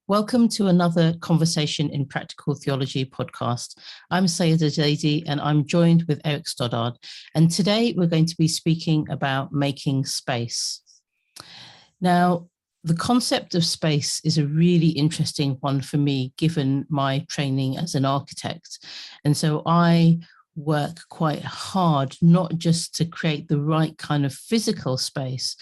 Welcome to another Conversation in Practical Theology podcast. I'm Sayyiddah Zaidi and I'm joined with Eric Stoddart. And today we're going to be speaking about making space. Now, the concept of space is a really interesting one for me, given my training as an architect. And so I work quite hard, not just to create the right kind of physical space,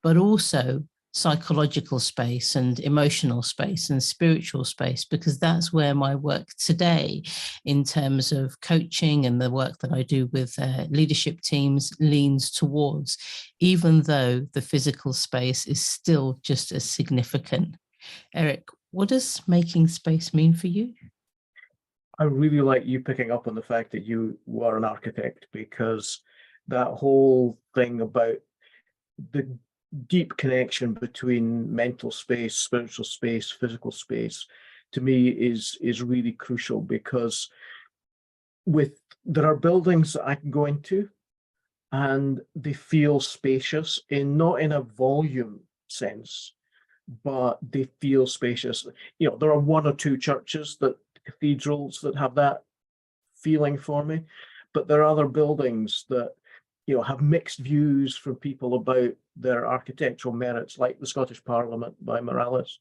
but also psychological space and emotional space and spiritual space, because that's where my work today in terms of coaching and the work that I do with leadership teams leans towards, even though the physical space is still just as significant. Eric, what does making space mean for you? I really like you picking up on the fact that you were an architect, because that whole thing about the deep connection between mental space, spiritual space, physical space, to me is really crucial, because there are buildings that I can go into and they feel spacious, not in a volume sense, but they feel spacious. You know, there are one or two cathedrals that have that feeling for me, but there are other buildings that have mixed views from people about their architectural merits, like the Scottish Parliament by Morales.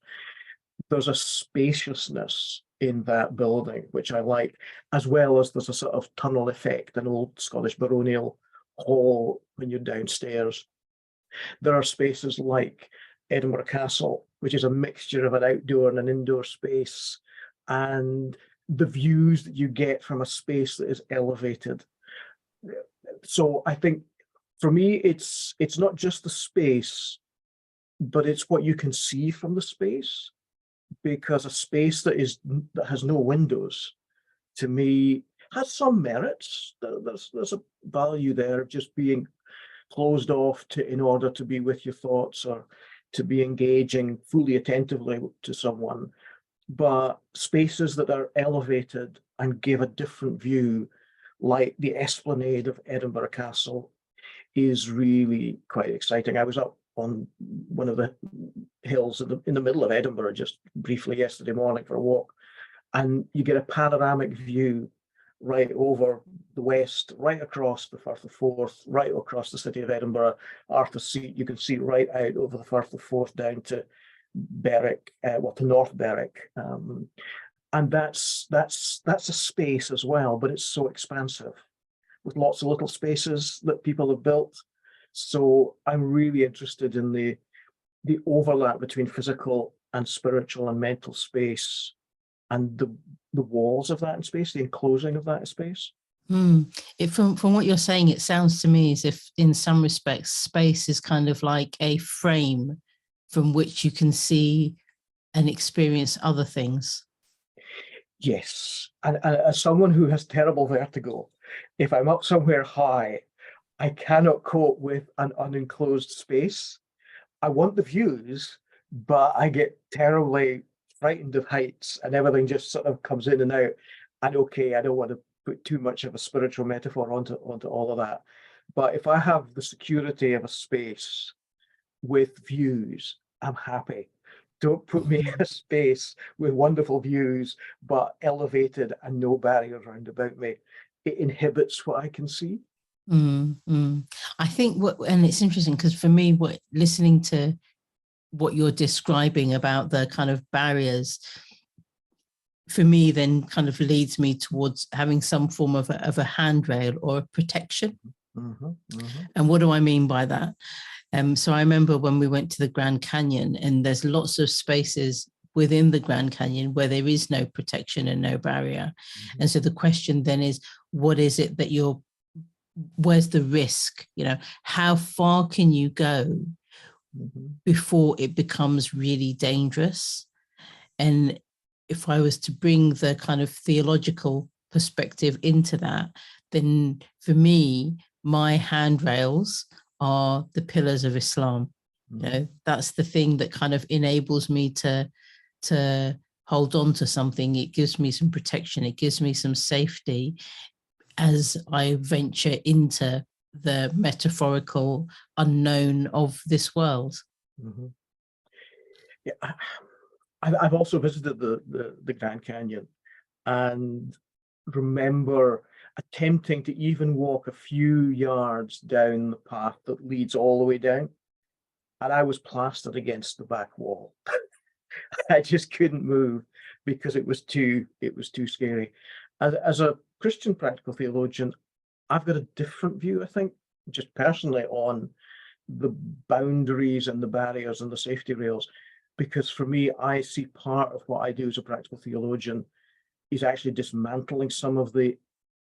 There's a spaciousness in that building, which I like, as well as there's a sort of tunnel effect, an old Scottish baronial hall when you're downstairs. There are spaces like Edinburgh Castle, which is a mixture of an outdoor and an indoor space, and the views that you get from a space that is elevated. So I think for me, it's not just the space, but it's what you can see from the space, because a space that has no windows, to me, has some merits. There's a value there of just being closed off in order to be with your thoughts or to be engaging fully attentively to someone. But spaces that are elevated and give a different view, like the esplanade of Edinburgh Castle, is really quite exciting. I was up on one of the hills in the middle of Edinburgh just briefly yesterday morning for a walk, and you get a panoramic view right over the west, right across the Firth of Forth, right across the city of Edinburgh, Arthur's Seat. You can see right out over the Firth of Forth down to Berwick, to North Berwick. And that's a space as well, but it's so expansive, with lots of little spaces that people have built. So I'm really interested in the overlap between physical and spiritual and mental space, and the walls of that space, the enclosing of that space. From what you're saying, it sounds to me as if in some respects space is kind of like a frame from which you can see and experience other things. Yes, and as someone who has terrible vertigo, if I'm up somewhere high, I cannot cope with an unenclosed space. I want the views, but I get terribly frightened of heights, and everything just sort of comes in and out. And okay, I don't want to put too much of a spiritual metaphor onto all of that. But if I have the security of a space with views, I'm happy. Don't put me in a space with wonderful views, but elevated and no barriers round about me. It inhibits what I can see. I think and it's interesting because for me, listening to what you're describing about the kind of barriers, for me, then kind of leads me towards having some form of a handrail or a protection. And what do I mean by that? So I remember when we went to the Grand Canyon, and there's lots of spaces within the Grand Canyon where there is no protection and no barrier. And so the question then is, what is it that where's the risk? How far can you go before it becomes really dangerous? And if I was to bring the kind of theological perspective into that, then for me, my handrails are the pillars of Islam. That's the thing that kind of enables me to hold on to something. It gives me some protection. It gives me some safety as I venture into the metaphorical unknown of this world. Yeah, I've also visited the Grand Canyon, and remember attempting to even walk a few yards down the path that leads all the way down, and I was plastered against the back wall. I just couldn't move because it was too scary. As a Christian practical theologian, I've got a different view, I think, just personally, on the boundaries and the barriers and the safety rails, because for me, I see part of what I do as a practical theologian is actually dismantling some of the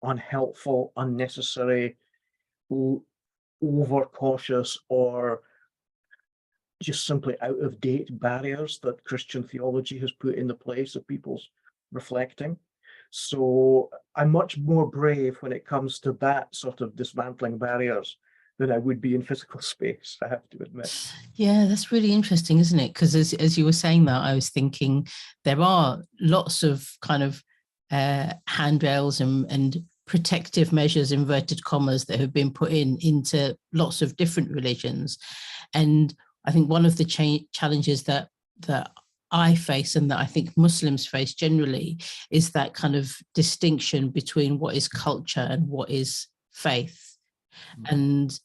unhelpful, unnecessary, overcautious, or just simply out of date barriers that Christian theology has put in the place of people's reflecting. So I'm much more brave when it comes to that sort of dismantling barriers than I would be in physical space, I have to admit. Yeah, that's really interesting, isn't it? Because as you were saying that, I was thinking there are lots of kind of handrails and protective measures, inverted commas, that have been put into lots of different religions. And I think one of the challenges that I face, and that I think Muslims face generally, is that kind of distinction between what is culture and what is faith. And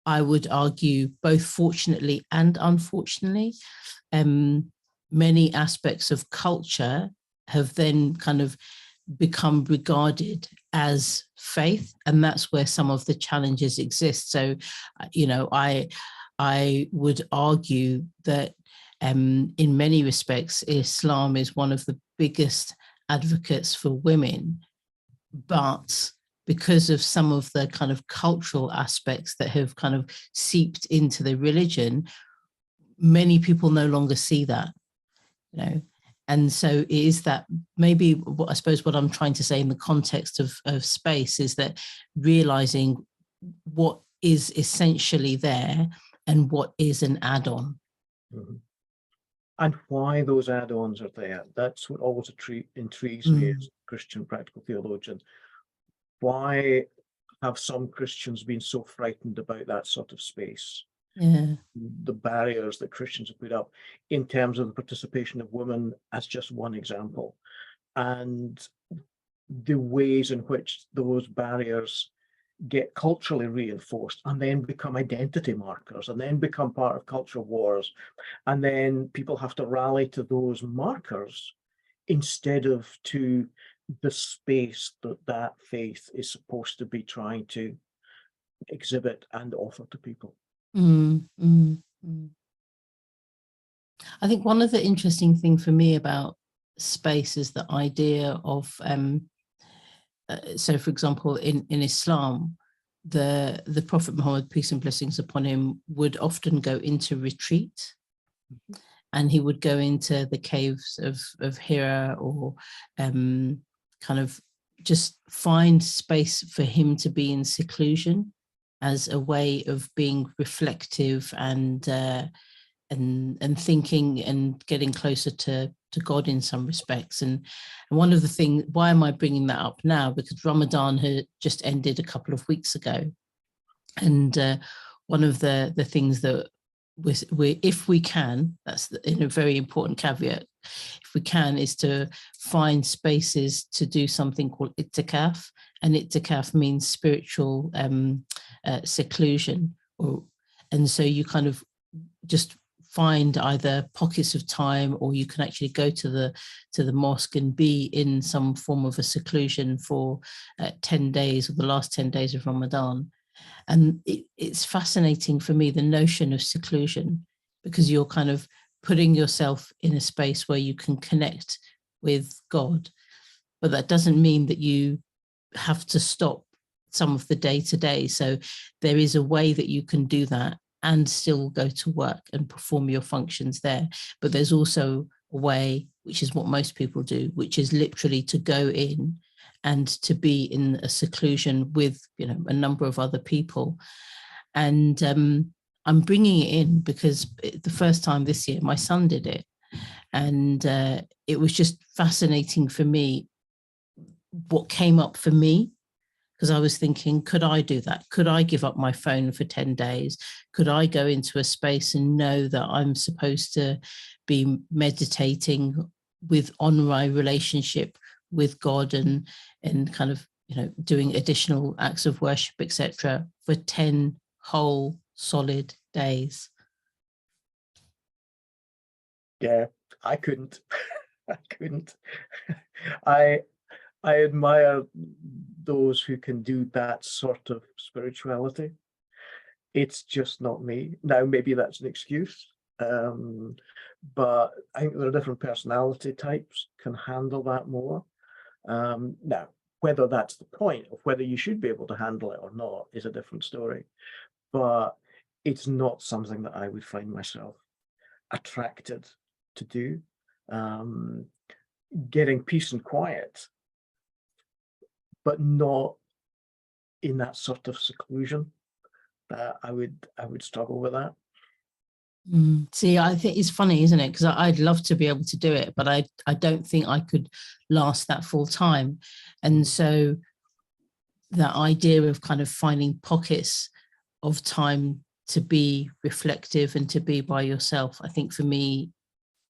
I would argue, both fortunately and unfortunately, many aspects of culture have then kind of become regarded as faith, and that's where some of the challenges exist. So, you know, I would argue that in many respects, Islam is one of the biggest advocates for women, but because of some of the kind of cultural aspects that have kind of seeped into the religion, many people no longer see that, you know. And so it is that maybe what I suppose what I'm trying to say in the context of space is that realizing what is essentially there and what is an add-on. Mm-hmm. And why those add-ons are there. That's what always intrigues me as a Christian practical theologian. Why have some Christians been so frightened about that sort of space? Yeah. The barriers that Christians have put up in terms of the participation of women, as just one example, and the ways in which those barriers get culturally reinforced and then become identity markers and then become part of cultural wars. And then people have to rally to those markers instead of to the space that faith is supposed to be trying to exhibit and offer to people. I think one of the interesting things for me about space is the idea of, so for example, in Islam, the Prophet Muhammad, peace and blessings upon him, would often go into retreat. And he would go into the caves of Hira, or kind of just find space for him to be in seclusion as a way of being reflective and thinking and getting closer to God in some respects. And one of the things, why am I bringing that up now? Because Ramadan had just ended a couple of weeks ago. And one of the things that we, if we can, that's in a very important caveat, if we can, is to find spaces to do something called i'tikaf. And i'tikaf means spiritual seclusion. And so you kind of just find either pockets of time, or you can actually go to the mosque and be in some form of a seclusion for 10 days, or the last 10 days of Ramadan. And it's fascinating for me, the notion of seclusion, because you're kind of putting yourself in a space where you can connect with God. But that doesn't mean that you have to stop some of the day-to-day. So there is a way that you can do that and still go to work and perform your functions there. But there's also a way, which is what most people do, which is literally to go in and to be in a seclusion with, you know, a number of other people. And I'm bringing it in because the first time this year, my son did it. And it was just fascinating for me what came up for me, because I was thinking, could I do that? Could I give up my phone for 10 days? Could I go into a space and know that I'm supposed to be meditating on my relationship with God and kind of, doing additional acts of worship, etc., for 10 whole solid days? Yeah, I couldn't. I couldn't. I admire those who can do that sort of spirituality. It's just not me. Now, maybe that's an excuse, but I think there are different personality types can handle that more. Now, whether that's the point of whether you should be able to handle it or not is a different story. But it's not something that I would find myself attracted to do. Getting peace and quiet, but not in that sort of seclusion. That I would struggle with that. See, I think it's funny, isn't it? Because I'd love to be able to do it, but I don't think I could last that full time. And so that idea of kind of finding pockets of time to be reflective and to be by yourself, I think for me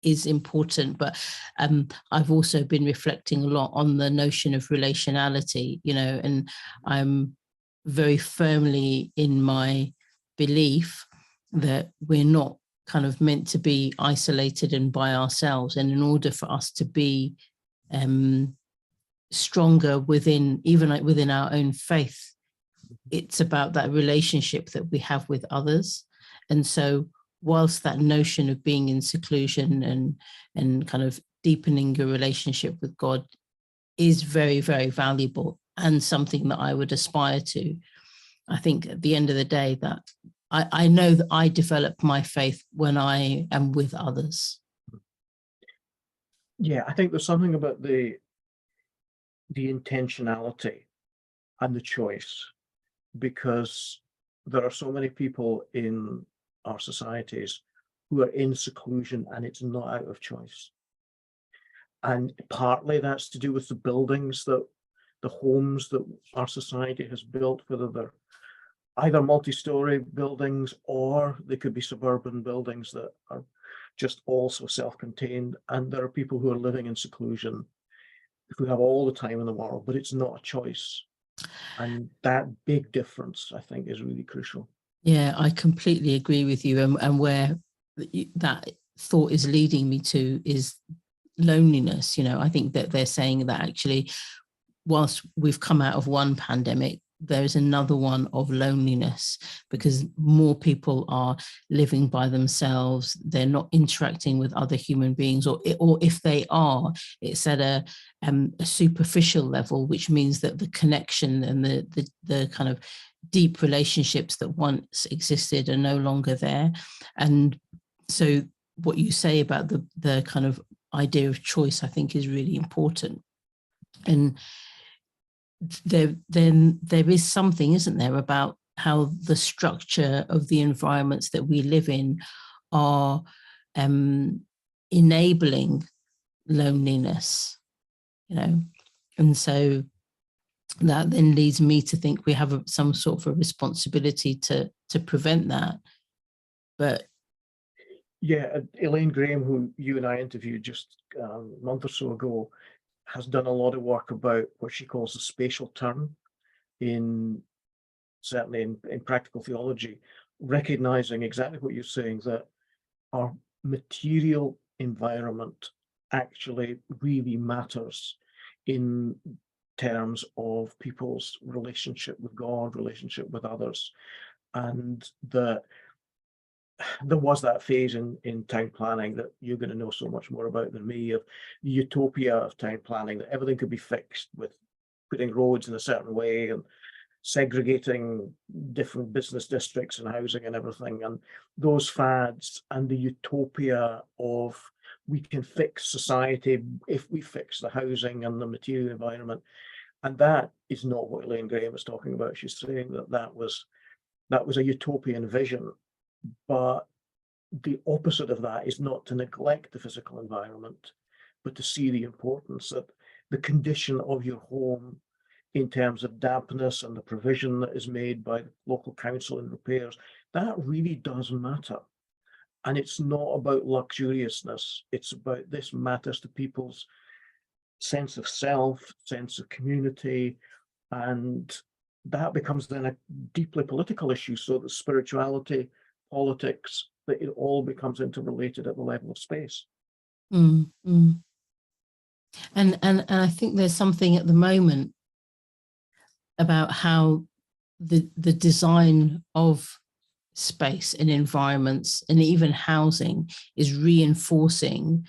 is important. But I've also been reflecting a lot on the notion of relationality, and I'm very firmly in my belief that we're not kind of meant to be isolated and by ourselves. And in order for us to be stronger within our own faith, it's about that relationship that we have with others. And so whilst that notion of being in seclusion and kind of deepening your relationship with God is very, very valuable and something that I would aspire to, I think at the end of the day that I know that I develop my faith when I am with others. Yeah, I think there's something about the intentionality and the choice, because there are so many people in our societies who are in seclusion and it's not out of choice. And partly that's to do with the buildings the homes that our society has built, whether they're either multi-story buildings or they could be suburban buildings that are just also self-contained. And there are people who are living in seclusion who have all the time in the world, but it's not a choice. And that big difference, I think, is really crucial. Yeah, I completely agree with you. And where that thought is leading me to is loneliness. I think that they're saying that actually, whilst we've come out of one pandemic, there is another one of loneliness because more people are living by themselves. They're not interacting with other human beings, or if they are, it's at a superficial level, which means that the connection and the kind of deep relationships that once existed are no longer there. And so what you say about the kind of idea of choice, I think, is really important. And there is something, isn't there, about how the structure of the environments that we live in are enabling loneliness, and so that then leads me to think we have some sort of a responsibility to prevent that. But yeah, Elaine Graham, who you and I interviewed just a month or so ago, has done a lot of work about what she calls the spatial turn certainly in practical theology, recognizing exactly what you're saying, that our material environment actually really matters in terms of people's relationship with God, relationship with others. And that there was that phase in town planning that you're going to know so much more about than me, of the utopia of town planning, that everything could be fixed with putting roads in a certain way and segregating different business districts and housing and everything, and those fads, and the utopia of we can fix society if we fix the housing and the material environment. And that is not what Elaine Graham was talking about. She's saying that was a utopian vision. But the opposite of that is not to neglect the physical environment, but to see the importance that the condition of your home in terms of dampness and the provision that is made by the local council in repairs, that really does matter. And it's not about luxuriousness. It's about this matters to people's sense of self, sense of community, and that becomes then a deeply political issue. So that spirituality, politics, that it all becomes interrelated at the level of space. Mm, mm. And I think there's something at the moment about how the design of space and environments and even housing is reinforcing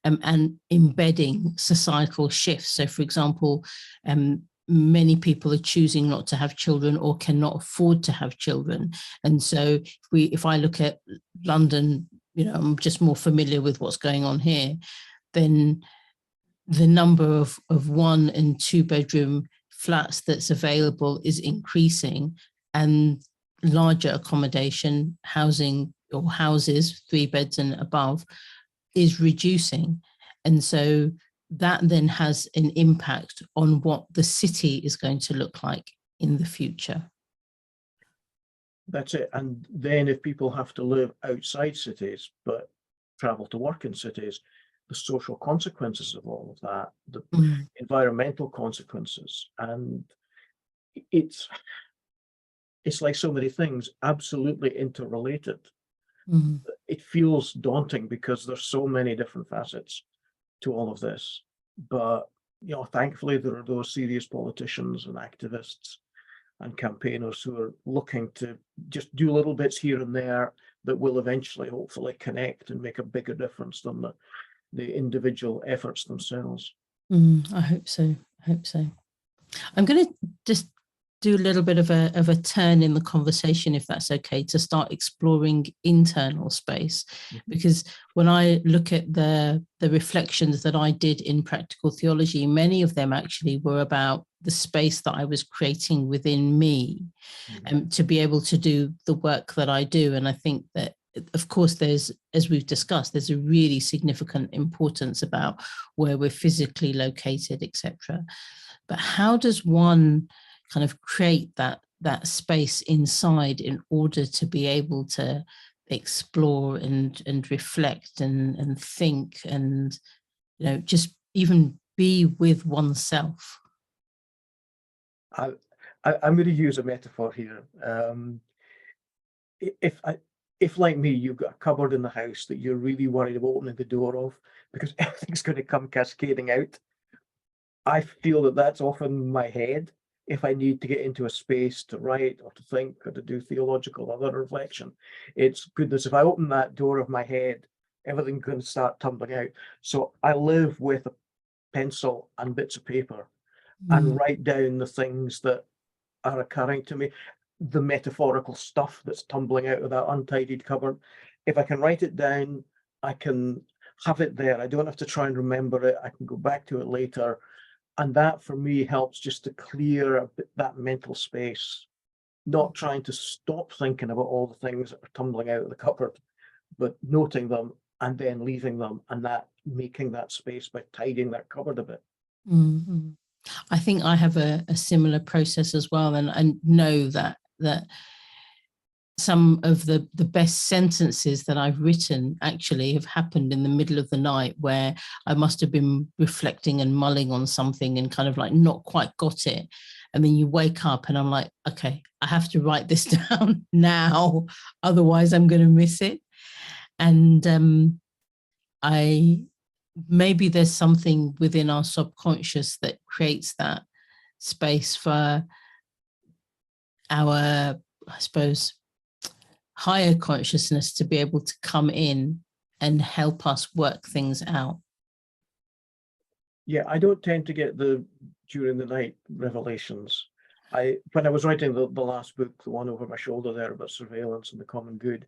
and embedding societal shifts. So, for example, many people are choosing not to have children or cannot afford to have children. And so if I look at London, I'm just more familiar with what's going on here, then the number of 1 and 2 bedroom flats that's available is increasing, and larger accommodation housing or houses 3 beds and above is reducing. And so that then has an impact on what the city is going to look like in the future. That's it. And then if people have to live outside cities but travel to work in cities, the social consequences of all of that, the environmental consequences, and it's like so many things, absolutely interrelated. It feels daunting because there's so many different facets to all of this. But thankfully there are those serious politicians and activists and campaigners who are looking to just do little bits here and there that will eventually hopefully connect and make a bigger difference than the individual efforts themselves. I hope so. I'm going to just do a little bit of a turn in the conversation, if that's okay, to start exploring internal space. Because when I look at the reflections that I did in practical theology, many of them actually were about the space that I was creating within me, to be able to do the work that I do. And I think that, of course, there's, as we've discussed, there's a really significant importance about where we're physically located, etc. But how does one kind of create that space inside in order to be able to explore and reflect and think and just even be with oneself? I'm going to use a metaphor here. If like me, you've got a cupboard in the house that you're really worried about opening the door of because everything's going to come cascading out, I feel that that's often my head. If I need to get into a space to write or to think or to do theological or other reflection, it's goodness, if I open that door of my head, everything's going to start tumbling out. So I live with a pencil and bits of paper and write down the things that are occurring to me, the metaphorical stuff that's tumbling out of that untidied cupboard. If I can write it down, I can have it there. I don't have to try and remember it. I can go back to it later. And that for me helps just to clear a bit that mental space, not trying to stop thinking about all the things that are tumbling out of the cupboard, but noting them and then leaving them, and that making that space by tidying that cupboard a bit. I think I have a similar process as well, and I know that some of the best sentences that I've written actually have happened in the middle of the night, where I must have been reflecting and mulling on something and kind of like not quite got it. And then you wake up and I'm like, okay, I have to write this down now, otherwise I'm going to miss it. And maybe there's something within our subconscious that creates that space for our, I suppose, higher consciousness to be able to come in and help us work things out. Yeah, I don't tend to get the during the night revelations. When I was writing the last book, the one over my shoulder there about surveillance and the common good,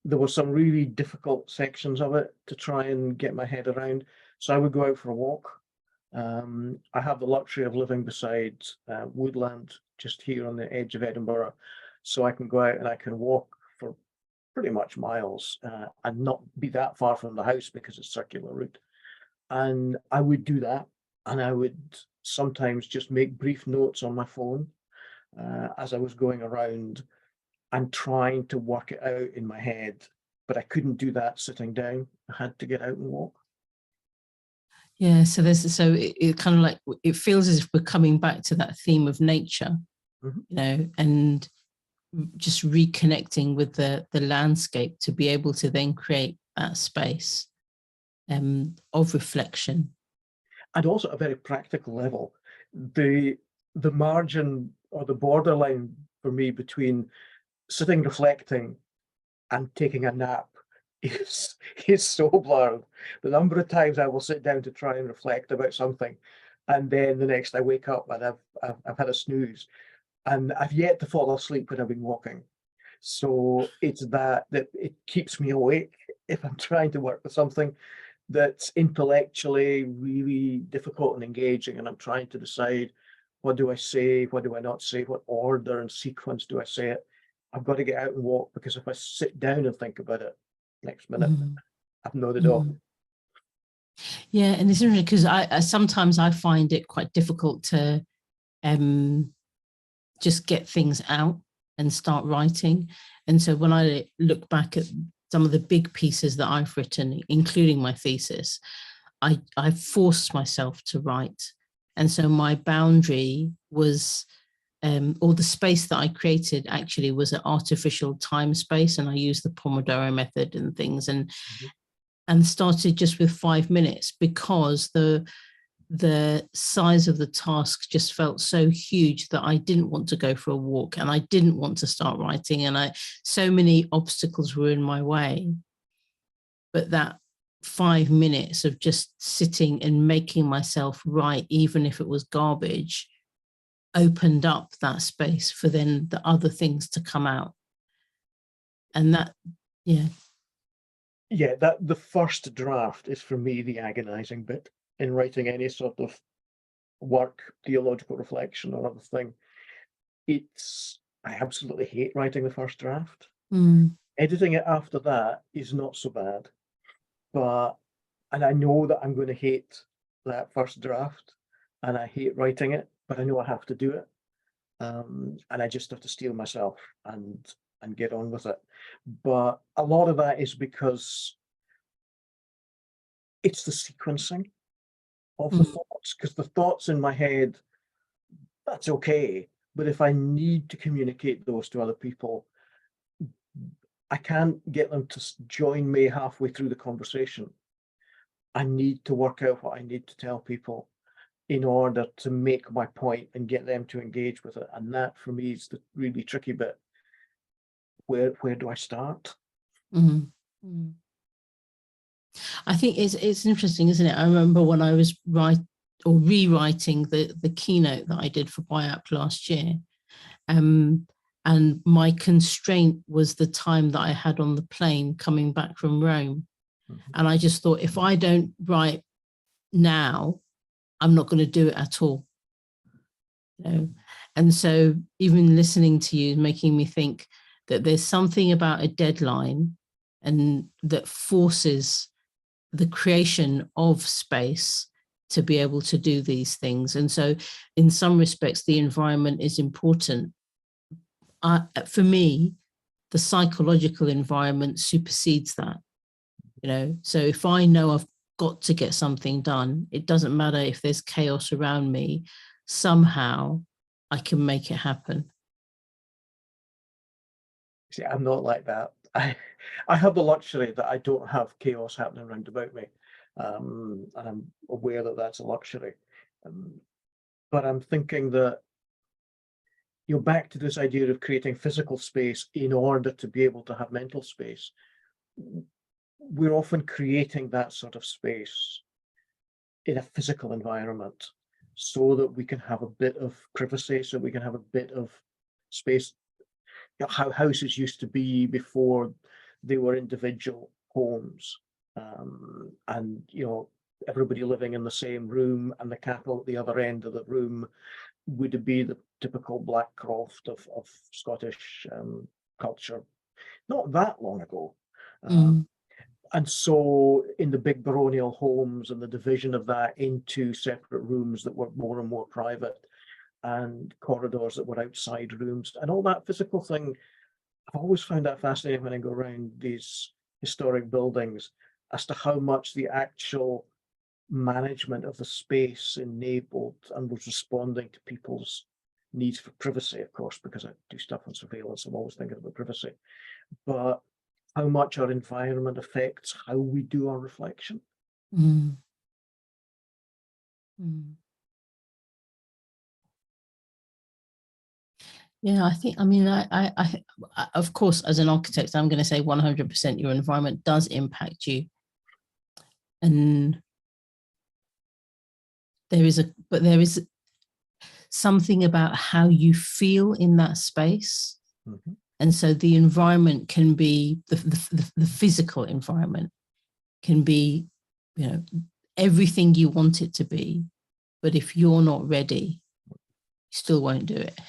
there were some really difficult sections of it to try and get my head around. So I would go out for a walk. I have the luxury of living beside woodland just here on the edge of Edinburgh. So I can go out and I can walk for pretty much miles and not be that far from the house because it's circular route. And I would do that, and I would sometimes just make brief notes on my phone as I was going around and trying to work it out in my head, but I couldn't do that sitting down. I had to get out and walk. Yeah, so it kind of like, it feels as if we're coming back to that theme of nature, and just reconnecting with the landscape to be able to then create that space of reflection. And also at a very practical level, the margin or the borderline for me between sitting reflecting and taking a nap is so blurred. The number of times I will sit down to try and reflect about something, and then the next I wake up and I've had a snooze, and I've yet to fall asleep when I've been walking. So it's that it keeps me awake if I'm trying to work with something that's intellectually really difficult and engaging, and I'm trying to decide, what do I say, what do I not say, what order and sequence do I say it. I've got to get out and walk, because if I sit down and think about it, next minute I've nodded off. Yeah, and it's interesting because I sometimes I find it quite difficult to just get things out and start writing. And so when I look back at some of the big pieces that I've written, including my thesis, I forced myself to write. And so my boundary was, or the space that I created actually was an artificial time space. And I used the Pomodoro method and things, and started just with 5 minutes, because the size of the task just felt so huge that I didn't want to go for a walk, and I didn't want to start writing, and so many obstacles were in my way. But that 5 minutes of just sitting and making myself write, even if it was garbage, opened up that space for then the other things to come out. And that, that the first draft is for me the agonizing bit in writing any sort of work, theological reflection or other thing. I absolutely hate writing the first draft. Editing it after that is not so bad, and I know that I'm going to hate that first draft, and I hate writing it, but I know I have to do it, and I just have to steel myself and get on with it. But a lot of that is because it's the sequencing of the thoughts, because the thoughts in my head, that's okay, but if I need to communicate those to other people, I can't get them to join me halfway through the conversation. I need to work out what I need to tell people in order to make my point and get them to engage with it. And that for me is the really tricky bit. Where do I start? I think it's interesting, isn't it? I remember when I was rewriting the keynote that I did for BIAP last year, and my constraint was the time that I had on the plane coming back from Rome. And I just thought, if I don't write now, I'm not going to do it at all. And so even listening to you is making me think that there's something about a deadline and that forces the creation of space to be able to do these things. And so in some respects, the environment is important. For me, the psychological environment supersedes that. So if I know I've got to get something done, it doesn't matter if there's chaos around me, somehow I can make it happen. See, I'm not like that. I have the luxury that I don't have chaos happening around about me, and I'm aware that that's a luxury. But I'm thinking that you're back to this idea of creating physical space in order to be able to have mental space. We're often creating that sort of space in a physical environment so that we can have a bit of privacy, so we can have a bit of space. How houses used to be before they were individual homes, and everybody living in the same room, and the cattle at the other end of the room would be the typical Blackcroft of Scottish culture not that long ago. And so in the big baronial homes and the division of that into separate rooms that were more and more private, and corridors that were outside rooms, and all that physical thing, I've always found that fascinating when I go around these historic buildings, as to how much the actual management of the space enabled and was responding to people's needs for privacy, of course, because I do stuff on surveillance, I'm always thinking about privacy, but how much our environment affects how we do our reflection. Mm. Mm. Yeah, I think, I mean, of course, as an architect, I'm going to say 100% your environment does impact you. And there is something about how you feel in that space. Mm-hmm. And so the environment can be, the physical environment can be, you know, everything you want it to be. But if you're not ready, you still won't do it.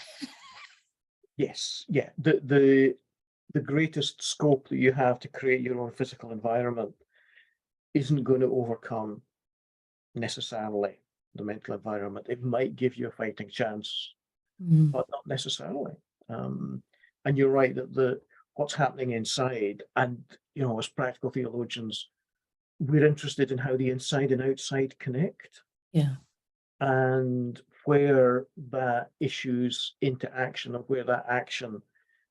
Yes, yeah. The greatest scope that you have to create your own physical environment isn't going to overcome necessarily the mental environment. It might give you a fighting chance, but not necessarily. And you're right that what's happening inside, and as practical theologians, we're interested in how the inside and outside connect. Yeah. And where that issues into action, or where that action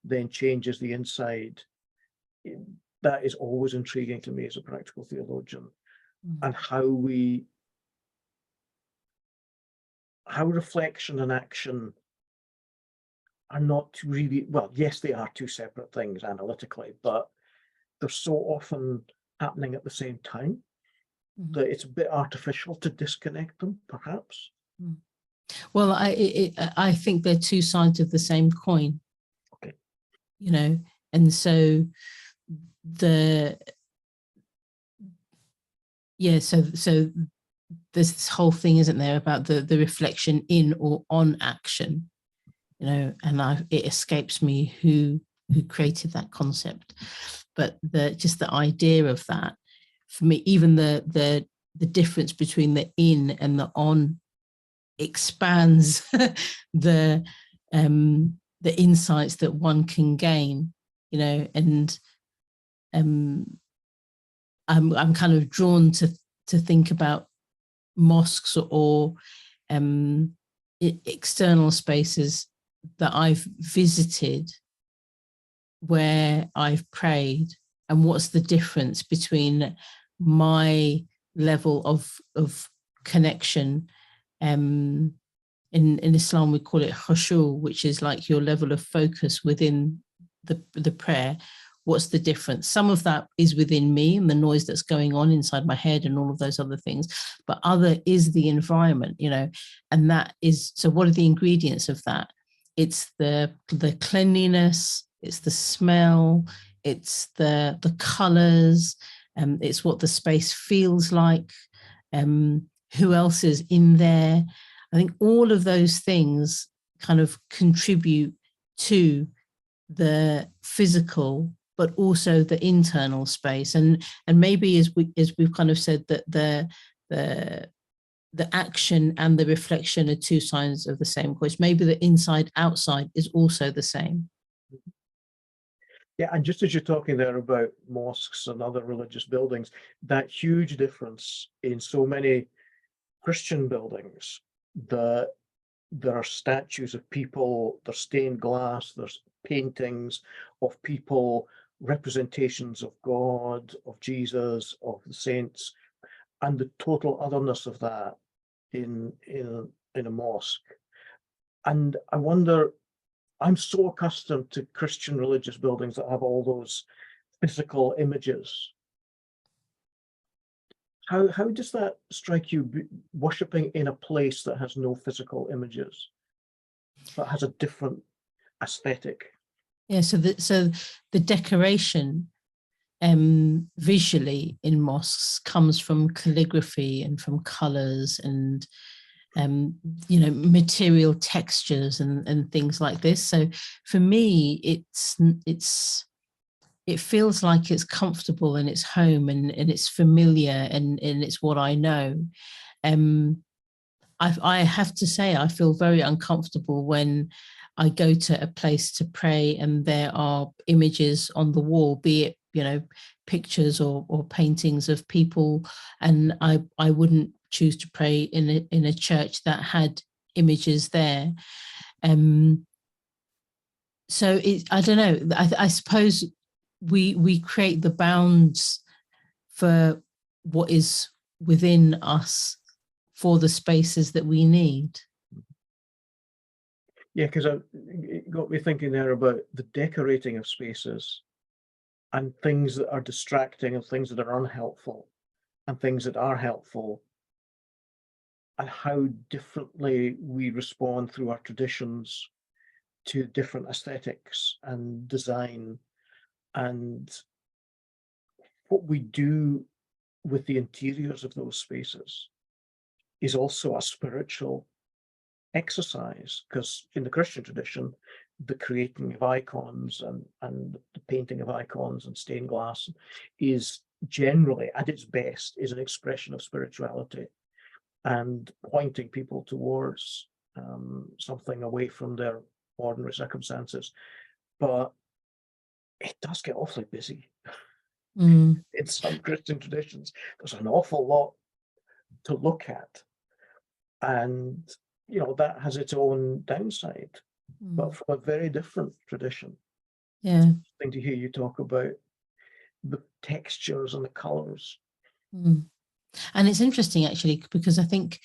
then changes the inside. That is always intriguing to me as a practical theologian, and how reflection and action are not really, well, yes, they are two separate things analytically, but they're so often happening at the same time that it's a bit artificial to disconnect them, perhaps. Well, I think they're two sides of the same coin. Okay. And so so there's this whole thing, isn't there, about the reflection in or on action, and it escapes me who created that concept, but just the idea of that, for me, even the difference between the in and the on expands the insights that one can gain, and I'm kind of drawn to think about mosques or external spaces that I've visited where I've prayed, and what's the difference between my level of connection. In Islam, we call it khushu, which is like your level of focus within the prayer. What's the difference? Some of that is within me and the noise that's going on inside my head and all of those other things, but other is the environment, and that is, so what are the ingredients of that? It's the cleanliness, it's the smell, it's the colors, it's what the space feels like, who else is in there. I think all of those things kind of contribute to the physical, but also the internal space. And maybe as we've kind of said, that the action and the reflection are two sides of the same coin. Maybe the inside outside is also the same. Yeah, and just as you're talking there about mosques and other religious buildings, that huge difference in so many Christian buildings, that there are statues of people, there's stained glass, there's paintings of people, representations of God, of Jesus, of the saints, and the total otherness of that in a mosque. And I wonder, I'm so accustomed to Christian religious buildings that have all those physical images. How does that strike you, worshipping in a place that has no physical images, but has a different aesthetic? Yeah, so the decoration visually in mosques comes from calligraphy and from colors and material textures and things like this. So for me, it's it feels like it's comfortable and it's home and it's familiar and it's what I know. I have to say, I feel very uncomfortable when I go to a place to pray and there are images on the wall, be it, you know, pictures or paintings of people, and I wouldn't choose to pray in a church that had images there. So I don't know. I suppose we create the bounds for what is within us for the spaces that we need. Yeah, because it got me thinking there about the decorating of spaces and things that are distracting and things that are unhelpful and things that are helpful, and how differently we respond through our traditions to different aesthetics and design, and what we do with the interiors of those spaces is also a spiritual exercise, because in the Christian tradition, the creating of icons and the painting of icons and stained glass is generally, at its best, is an expression of spirituality and pointing people towards something away from their ordinary circumstances. But it does get awfully busy. In some Christian traditions, there's an awful lot to look at, and you know that has its own downside, but from a very different tradition. Yeah. It's interesting to hear you talk about the textures and the colors. And it's interesting actually, because I think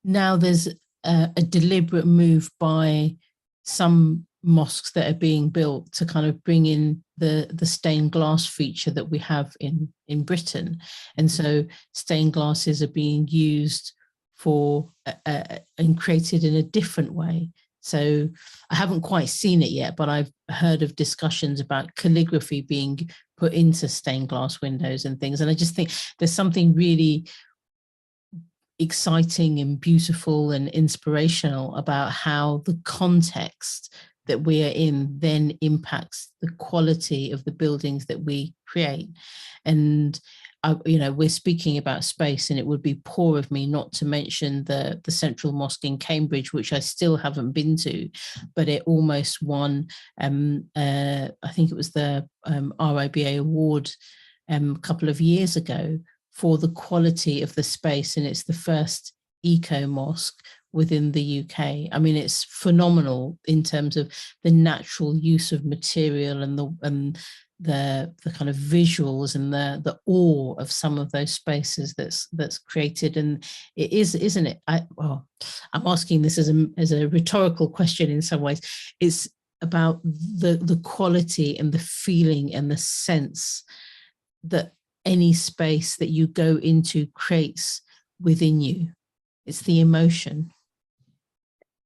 now there's a deliberate move by some mosques that are being built to kind of bring in the stained glass feature that we have in Britain. And so stained glasses are being used for and created in a different way. So I haven't quite seen it yet, but I've heard of discussions about calligraphy being put into stained glass windows and things. And I just think there's something really exciting and beautiful and inspirational about how the context that we are in then impacts the quality of the buildings that we create. And you know, we're speaking about space, and it would be poor of me not to mention the Central Mosque in Cambridge, which I still haven't been to, but it almost won I think it was the RIBA award a couple of years ago for the quality of the space, and it's the first eco mosque within the UK. I mean, it's phenomenal in terms of the natural use of material and the kind of visuals and the awe of some of those spaces that's created. And it is, isn't it? I'm asking this as a rhetorical question in some ways. It's about the quality and the feeling and the sense that any space that you go into creates within you. It's the emotion.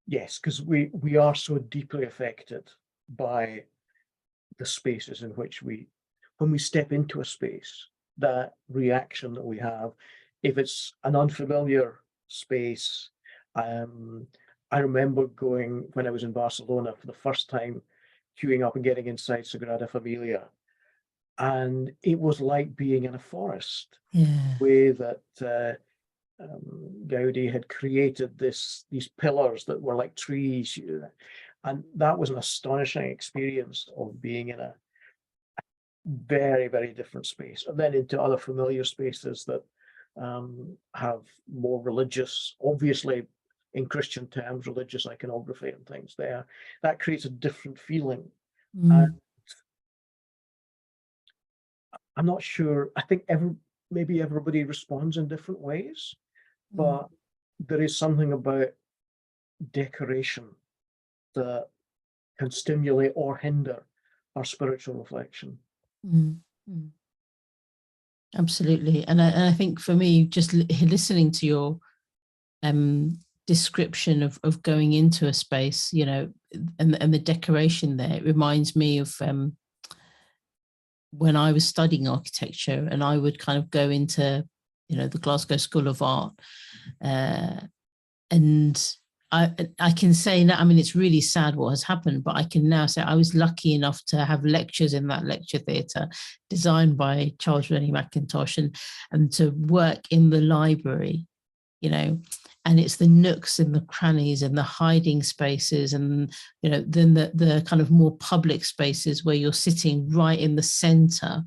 Yes, because we are so deeply affected by the spaces in which when we step into a space, that reaction that we have, if it's an unfamiliar space. I remember going, when I was in Barcelona for the first time, queuing up and getting inside Sagrada Familia, and it was like being in a forest. Yeah. Way that Gaudi had created these pillars that were like trees, and that was an astonishing experience of being in a very, very different space. And then into other familiar spaces that have more religious, obviously in Christian terms, religious iconography and things there. That creates a different feeling. And I'm not sure, I think maybe everybody responds in different ways, but there is something about decoration that can stimulate or hinder our spiritual reflection. Absolutely. And I think for me, just listening to your description of going into a space, you know, and the decoration there, it reminds me of when I was studying architecture, and I would kind of go into, you know, the Glasgow School of Art, and I can say now, I mean, it's really sad what has happened, but I can now say I was lucky enough to have lectures in that lecture theatre designed by Charles Rennie Mackintosh, and to work in the library, you know, and it's the nooks and the crannies and the hiding spaces, and, you know, then the kind of more public spaces where you're sitting right in the center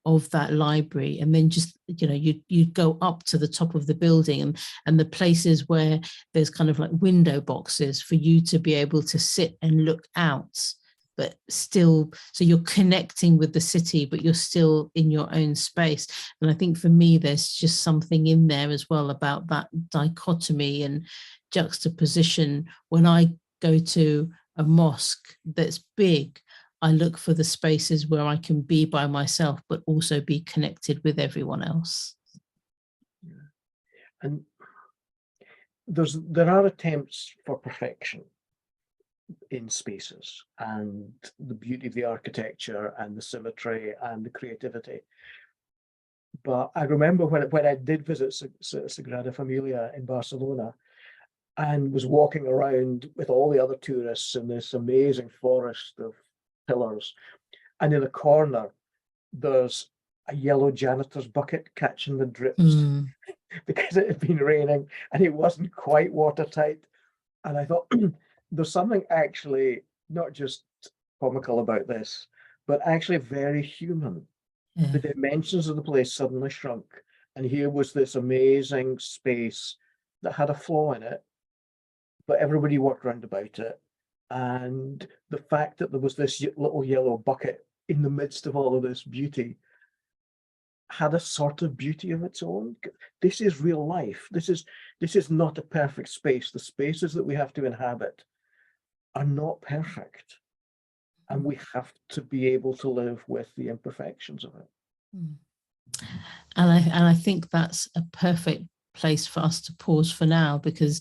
of that library, and then just, you know, you go up to the top of the building, and the places where there's kind of like window boxes for you to be able to sit and look out, but still, so you're connecting with the city, but you're still in your own space. And I think for me, there's just something in there as well about that dichotomy and juxtaposition. When I go to a mosque that's big, I look for the spaces where I can be by myself, but also be connected with everyone else. And there are attempts for perfection in spaces, and the beauty of the architecture and the symmetry and the creativity. But I remember when I did visit Sagrada Familia in Barcelona and was walking around with all the other tourists in this amazing forest of pillars, and in a corner there's a yellow janitor's bucket catching the drips because it had been raining and it wasn't quite watertight. And I thought, there's something actually not just comical about this, but actually very human. Yeah. The dimensions of the place suddenly shrunk, and here was this amazing space that had a flaw in it, but everybody worked round about it. And the fact that there was this little yellow bucket in the midst of all of this beauty had a sort of beauty of its own. This is real life. This is not a perfect space. The spaces that we have to inhabit are not perfect, and we have to be able to live with the imperfections of it. And I think that's a perfect place for us to pause for now, because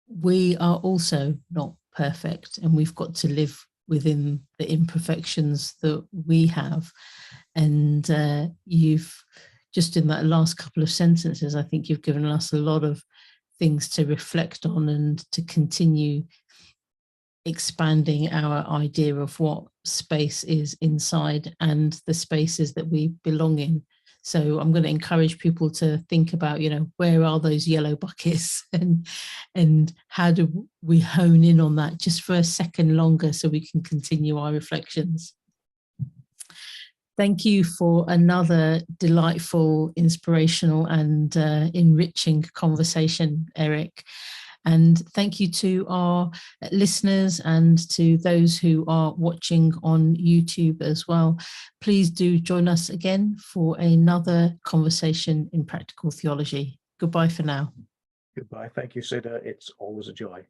we are also not perfect, and we've got to live within the imperfections that we have. And you've just, in that last couple of sentences, I think you've given us a lot of things to reflect on and to continue expanding our idea of what space is inside and the spaces that we belong in. So I'm going to encourage people to think about, you know, where are those yellow buckets, and how do we hone in on that just for a second longer so we can continue our reflections. Thank you for another delightful, inspirational and enriching conversation, Eric. And thank you to our listeners and to those who are watching on YouTube as well. Please do join us again for another conversation in practical theology. Goodbye for now. Goodbye. Thank you, Saiyyidah. It's always a joy.